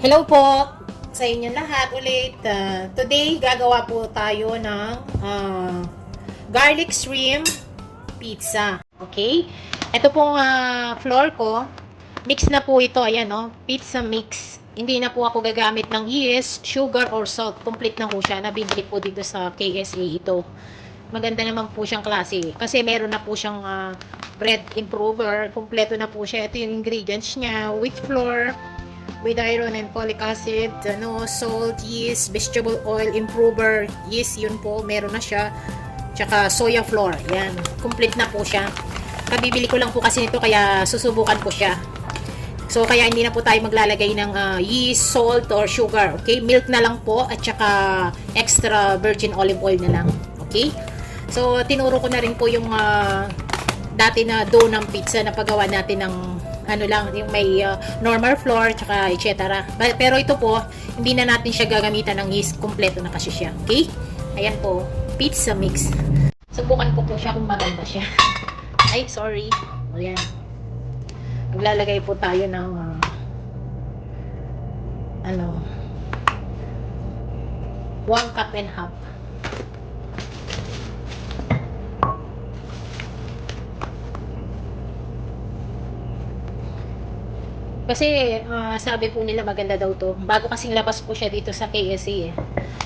Hello po sa inyo lahat ulit. Today, gagawa po tayo ng garlic shrimp pizza. Okay? Ito pong flour ko. Mix na po ito. Ayan, no? Pizza mix. Hindi na po ako gagamit ng yeast, sugar, or salt. Complete na po siya. Nabibili po dito sa KSA ito. Maganda naman po siyang klase. Kasi meron na po siyang bread improver. Kompleto na po siya. Ito yung ingredients niya. Wheat flour, with iron and folic acid, salt, yeast, vegetable oil, improver, yeast, yun po, meron na siya. Tsaka soya flour, yan. Complete na po siya. Kabibili ko lang po kasi nito kaya susubukan ko siya. So, kaya hindi na po tayo maglalagay ng yeast, salt, or sugar. Okay? Milk na lang po at tsaka extra virgin olive oil na lang. Okay? So, tinuro ko na rin po yung dati na dough ng pizza na paggawa natin ng ano lang, yung may normal flour, tsaka etc. Pero ito po, hindi na natin siya gagamitan ng yeast. Kompleto na kasi siya. Okay? Ayan po, pizza mix. Subukan ko po siya kung maganda siya. Ay, sorry. Ayan. Maglalagay po tayo ng 1 cup and half. Kasi sabi po nila maganda daw to. Bago kasing labas po siya dito sa KSC eh.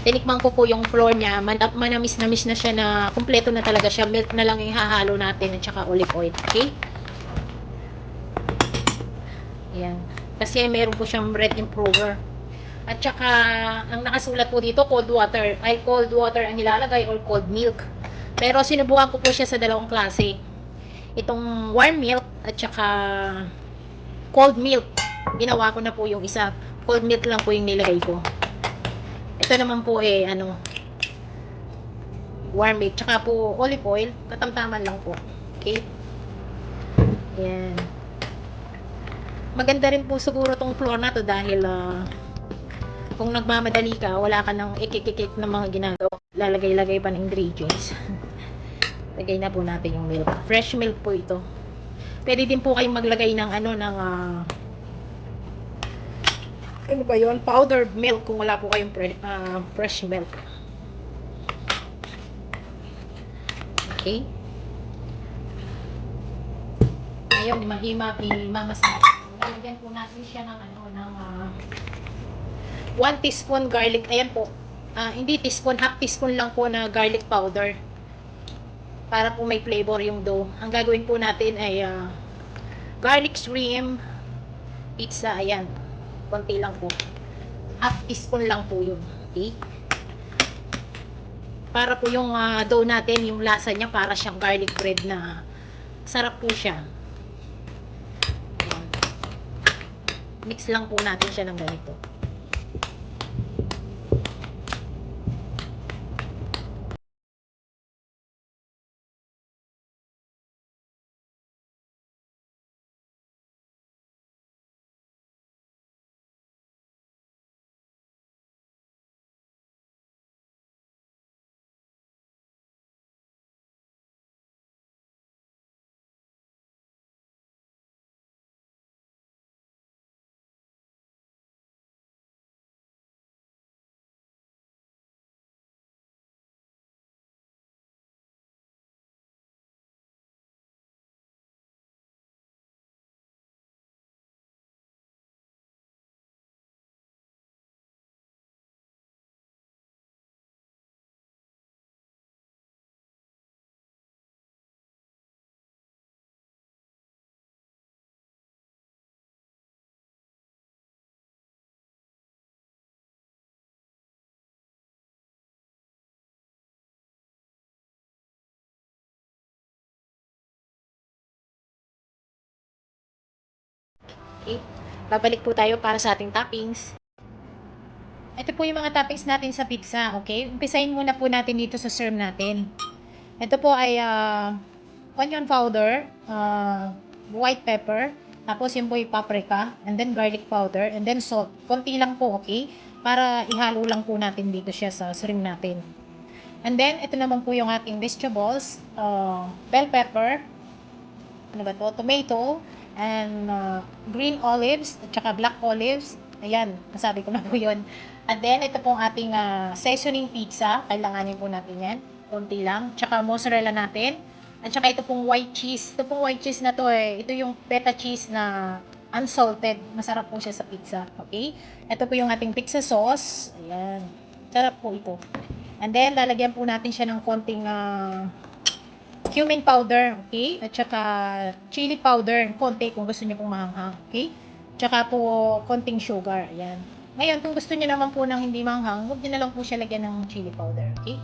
Tinikman ko po yung flour niya. Manamis-namis na siya na kumpleto na talaga siya. Milk na lang yung hahalo natin at saka olive oil. Okay? Ayan. Kasi meron po siyang bread improver. At saka ang nakasulat po dito cold water. Ay cold water ang nilalagay or cold milk. Pero sinubukan ko po siya sa dalawang klase. Itong warm milk at saka cold milk. Ginawa ko na po yung isa. Cold milk lang po yung nilagay ko. Ito naman po warm milk. Tsaka po olive oil. Katamtaman lang po. Okay? Yan. Maganda rin po siguro tong flour na to dahil kung nagmamadali ka, wala ka nang ikikikik na mga ginagawa. Lalagay-lagay pa ng ingredients. Lagay na po natin yung milk. Fresh milk po ito. Pwede din po kayong maglagay ng ano ba yun? Powdered milk kung wala po kayong fresh milk. Okay? Ngayon, imamasak. Lalagyan po natin siya ng 1 teaspoon garlic. Ayan po. Hindi teaspoon, half teaspoon lang po na garlic powder. Para po may flavor yung dough. Ang gagawin po natin ay garlic shrimp pizza. Ayan. Konti lang po. Half teaspoon lang po yun. Okay? Para po yung dough natin, yung lasa niya para siyang garlic bread na sarap po siya. Ayan. Mix lang po natin siya ng ganito. Okay? Babalik po tayo para sa ating toppings. Ito po yung mga toppings natin sa pizza, okay? Umpisahin muna po natin dito sa serve natin. Ito po ay onion powder, white pepper, tapos yung po yung paprika, and then garlic powder, and then salt. Konti lang po, okay? Para ihalo lang po natin dito siya sa shrimp natin. And then, ito naman po yung ating vegetables, bell pepper, ano ba to? Tomato, and green olives, at saka black olives, Ayan, nasabi ko na po yun. And then, ito pong ating seasoning pizza. Kailanganin po natin yan. Konti lang. Tsaka mozzarella natin. At saka ito pong white cheese. Ito pong white cheese na to ito yung feta cheese na unsalted. Masarap po siya sa pizza. Okay? Ito po yung ating pizza sauce. Ayan. Sarap po ito. And then, lalagyan po natin siya ng konting cumin powder, okay? At saka chili powder, konti kung gusto niyo pong mahanghang, okay? Tsaka po konting sugar, ayan. Ngayon, kung gusto niyo naman po ng hindi mahanghang, huwag niyo na lang po siya lagyan ng chili powder, okay?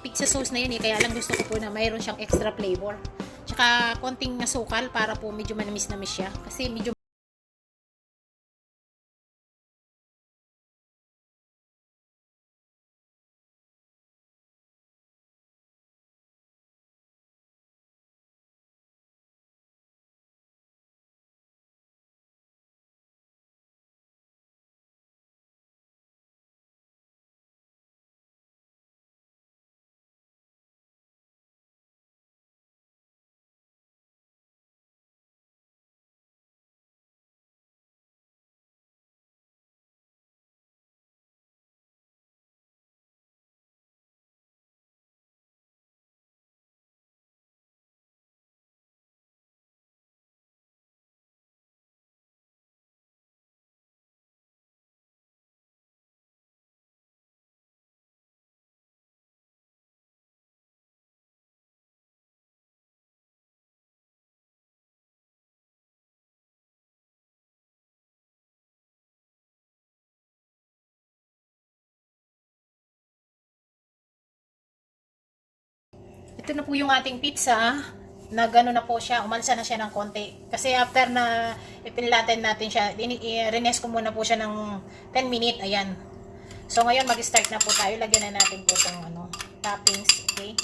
Pizza sauce na yun kaya lang gusto ko po na mayroon siyang extra flavor. Tsaka konting asukal para po medyo manamis-namis siya. Kasi medyo ito na po yung ating pizza. Nagano na po siya, umalsa na siya ng konti. Kasi after na ipinlaten natin siya, rines ko muna po siya ng 10 minutes. Ayan. So ngayon mag-start na po tayo. Lagyan na natin po itong toppings. Okay.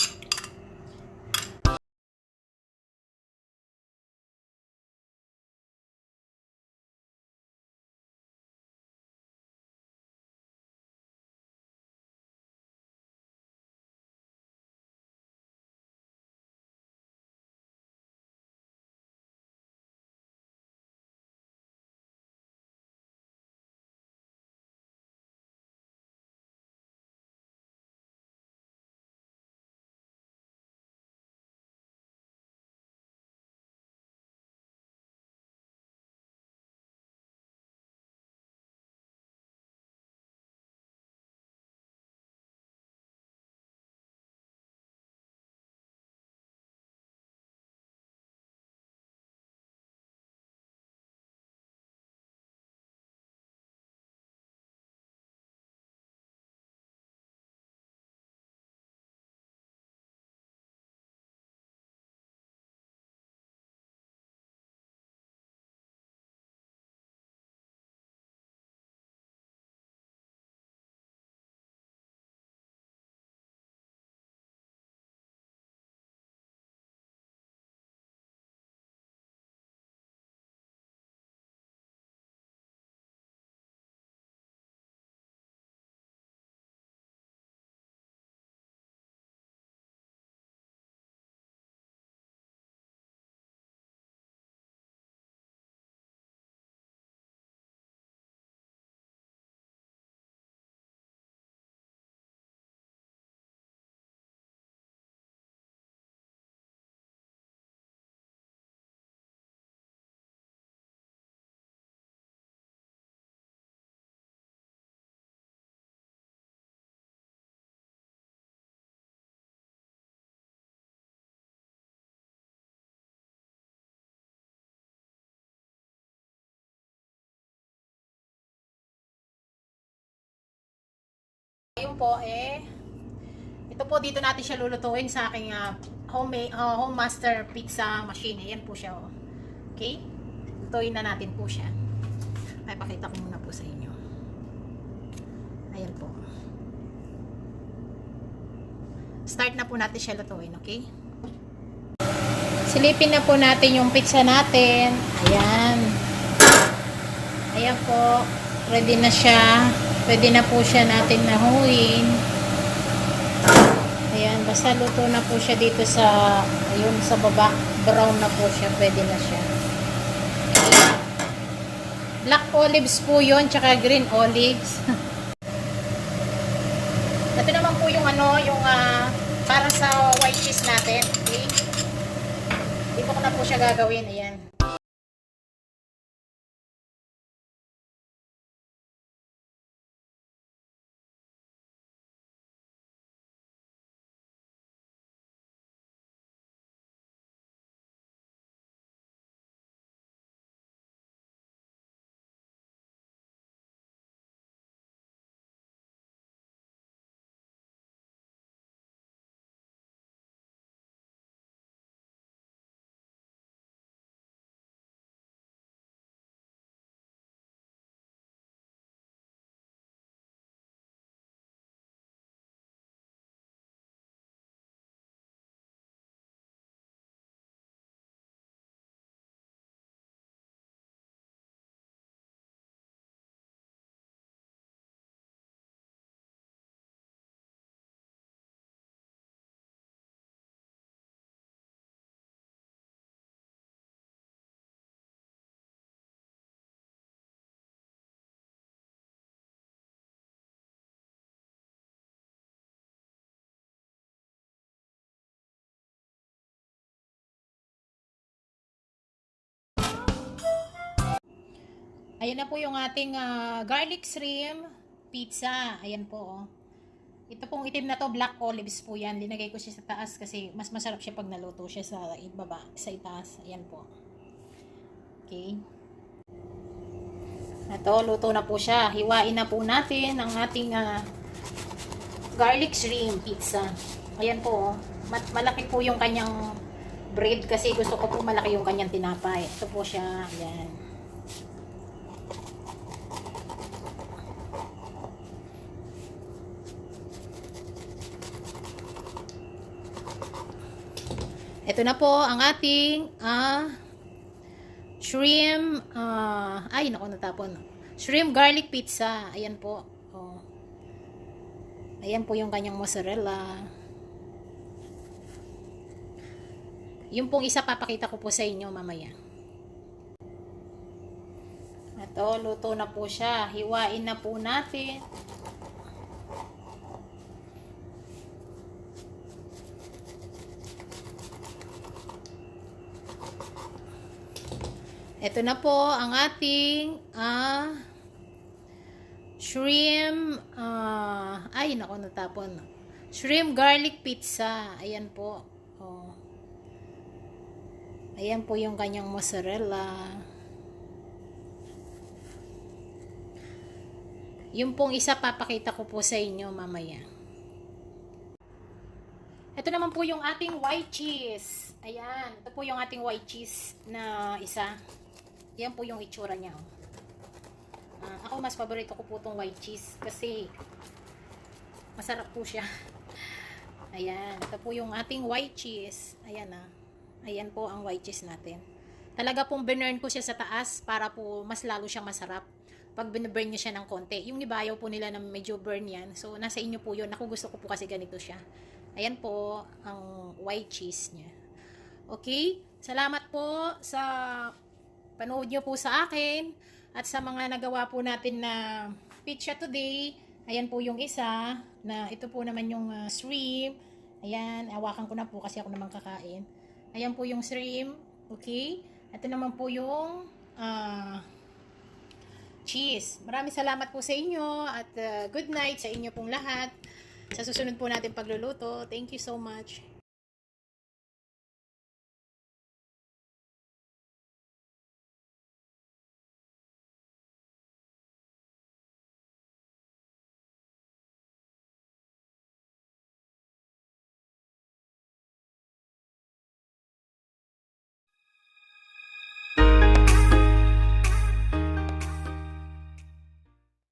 po ito po dito natin siya lulutuin sa aking home master pizza machine. Ayan po siya. Oh. Okay? Lutuin na natin po siya. Ay, pakita ko muna po sa inyo. Ayan po. Start na po natin siya lutuin, okay? Silipin na po natin yung pizza natin. Ayan. Ayan po. Ready na siya. Pwede na po siya natin nahuin. Ayan. Basta luto na po siya dito sa, ayun, sa baba. Brown na po siya. Pwede na siya. Black olives po yun. Tsaka green olives. Ito naman po yung yung para sa white cheese natin. Okay? Dito ko na po siya gagawin. Ayan. Ayan na po yung ating garlic shrimp pizza. Ayan po. Oh. Ito pong itim na to, black olives po yan. Linagay ko siya sa taas kasi mas masarap siya pag naluto siya sa ibaba, sa itaas. Ayan po. Okay. Ito, luto na po siya. Hiwain na po natin ang ating garlic shrimp pizza. Ayan po. Oh. Malaki po yung kanyang bread kasi gusto ko po malaki yung kanyang tinapay. Ito po siya. Ayan. Ito na po ang ating shrimp, ay naku natapon. Shrimp garlic pizza. Ayan po. Oh. Ayan po yung kanyang mozzarella. Yung pong isa papakita ko po sa inyo mamaya. Ito, luto na po siya. Hiwain na po natin. Ito na po ang ating shrimp, ay naku natapon. Shrimp garlic pizza. Ayan po. Oh. Ayan po yung kanyang mozzarella. Yung pong isa papakita ko po sa inyo mamaya. Ito naman po yung ating white cheese. Ayan. Ito po yung ating white cheese na isa. Yan po yung itsura niya. Ako mas paborito ko po itong white cheese kasi masarap po siya. Ayan. Ito po yung ating white cheese. Ayan na. Ayan po ang white cheese natin. Talaga pong binurn ko siya sa taas para po mas lalo siyang masarap. Pag binurn nyo siya ng konti. Yung iba ayaw po nila na medyo burn yan. So, nasa inyo po yun. Ako gusto ko po kasi ganito siya. Ayan po ang white cheese niya. Okay? Salamat po sa panood nyo po sa akin at sa mga nagawa po natin na pizza today. Ayan po yung isa na ito po naman yung shrimp. Ayan, hawakan ko na po kasi ako naman kakain. Ayan po yung shrimp. Okay? Ito naman po yung cheese. Maraming salamat po sa inyo at good night sa inyo pong lahat. Sa susunod po natin pagluluto. Thank you so much.